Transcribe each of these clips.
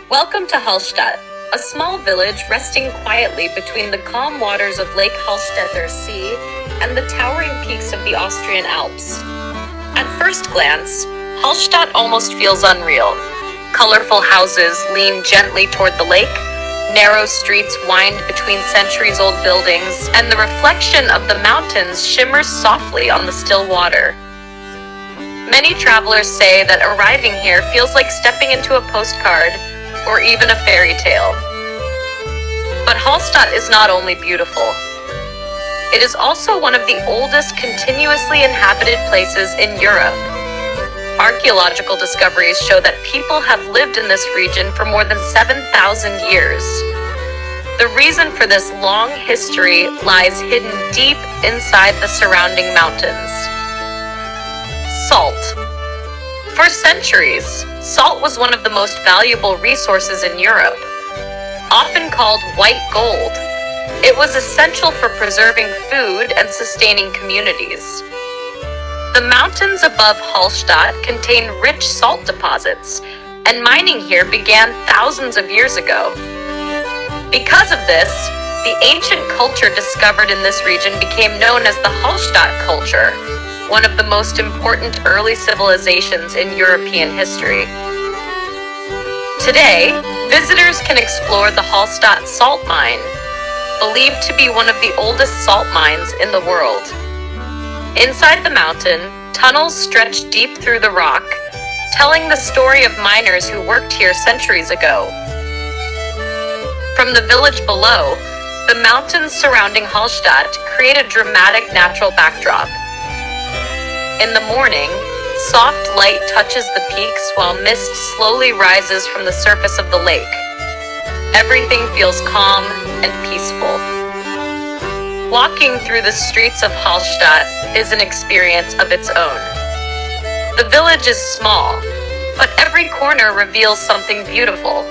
Welcome to Hallstatt, a small village resting quietly between the calm waters of Lake Hallstatt Sea and the towering peaks of the Austrian Alps. At first glance, Hallstatt almost feels unreal. Colorful houses lean gently toward the lake, narrow streets wind between centuries-old buildings, and the reflection of the mountains shimmers softly on the still water. Many travelers say that arriving here feels like stepping into a postcard or even a fairy tale. But Hallstatt is not only beautiful. It is also one of the oldest continuously inhabited places in Europe. Archaeological discoveries show that people have lived in this region for more than 7,000 years. The reason for this long history lies hidden deep inside the surrounding mountains. Salt. For centuries, salt was one of the most valuable resources in Europe. Often called white gold, it was essential for preserving food and sustaining communities. The mountains above Hallstatt contain rich salt deposits, and mining here began thousands of years ago. Because of this, the ancient culture discovered in this region became known as the Hallstatt culture, one of the most important early civilizations in European history. Today, visitors can explore the Hallstatt salt mine, believed to be one of the oldest salt mines in the world. Inside the mountain, tunnels stretch deep through the rock, telling the story of miners who worked here centuries ago. From the village below, the mountains surrounding Hallstatt create a dramatic natural backdrop. In the morning, soft light touches the peaks while mist slowly rises from the surface of the lake. Everything feels calm and peaceful. Walking through the streets of Hallstatt is an experience of its own. The village is small, but every corner reveals something beautiful.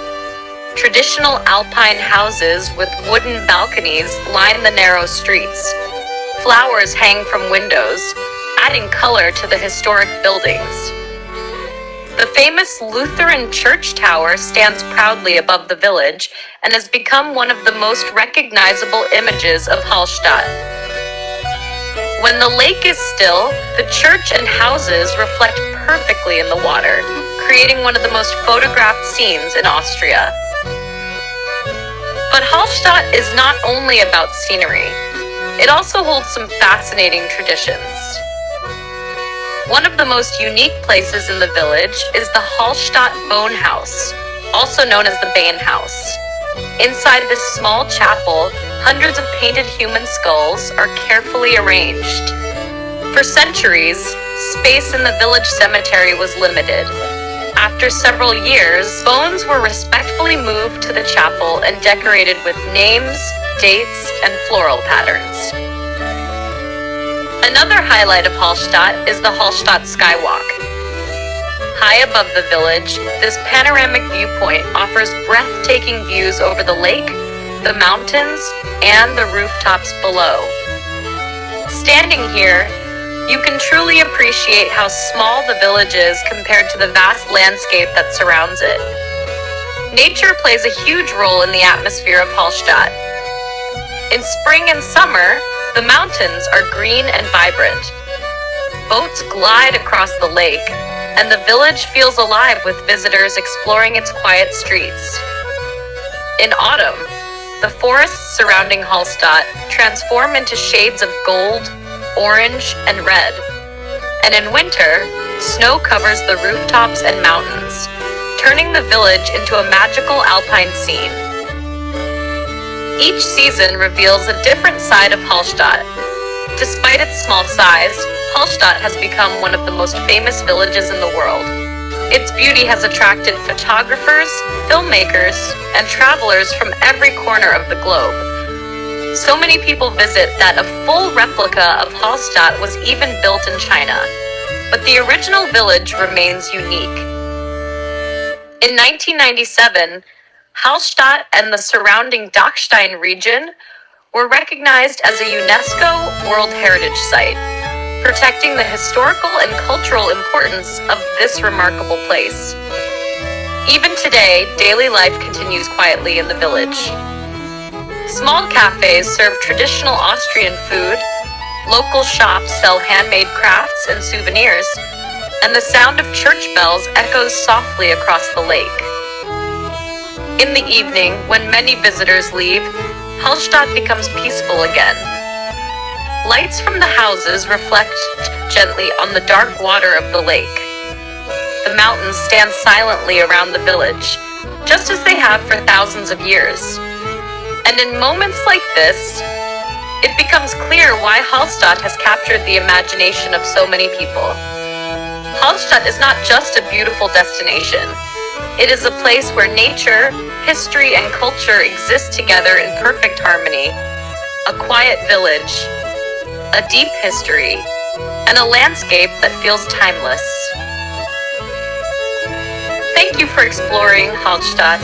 Traditional alpine houses with wooden balconies line the narrow streets. Flowers hang from windows, adding color to the historic buildings. The famous Lutheran church tower stands proudly above the village and has become one of the most recognizable images of Hallstatt. When the lake is still, the church and houses reflect perfectly in the water, creating one of the most photographed scenes in Austria. But Hallstatt is not only about scenery. It also holds some fascinating traditions. One of the most unique places in the village is the Hallstatt Bone House, also known as the Bane House. Inside this small chapel, hundreds of painted human skulls are carefully arranged. For centuries, space in the village cemetery was limited. After several years, bones were respectfully moved to the chapel and decorated with names, dates, and floral patterns. Another highlight of Hallstatt is the Hallstatt Skywalk. High above the village, this panoramic viewpoint offers breathtaking views over the lake, the mountains, and the rooftops below. Standing here, you can truly appreciate how small the village is compared to the vast landscape that surrounds it. Nature plays a huge role in the atmosphere of Hallstatt. In spring and summer, the mountains are green and vibrant. Boats glide across the lake, and the village feels alive with visitors exploring its quiet streets. In autumn, the forests surrounding Hallstatt transform into shades of gold, orange, and red. And in winter, snow covers the rooftops and mountains, turning the village into a magical alpine scene. Each season reveals a different side of Hallstatt. Despite its small size, Hallstatt has become one of the most famous villages in the world. Its beauty has attracted photographers, filmmakers, and travelers from every corner of the globe. So many people visit that a full replica of Hallstatt was even built in China, but the original village remains unique. In 1997, Hallstatt and the surrounding Dachstein region were recognized as a UNESCO World Heritage Site, protecting the historical and cultural importance of this remarkable place. Even today, day, daily life continues quietly in the village. Small cafes serve traditional Austrian food, local shops sell handmade crafts and souvenirs, and the sound of church bells echoes softly across the lake. In the evening, when many visitors leave, Hallstatt becomes peaceful again. Lights from the houses reflect gently on the dark water of the lake. The mountains stand silently around the village, just as they have for thousands of years. And in moments like this, it becomes clear why Hallstatt has captured the imagination of so many people. Hallstatt is not just a beautiful destination. It is a place where nature, history, and culture exist together in perfect harmony. A quiet village, a deep history, and a landscape that feels timeless. Thank you for exploring Hallstatt.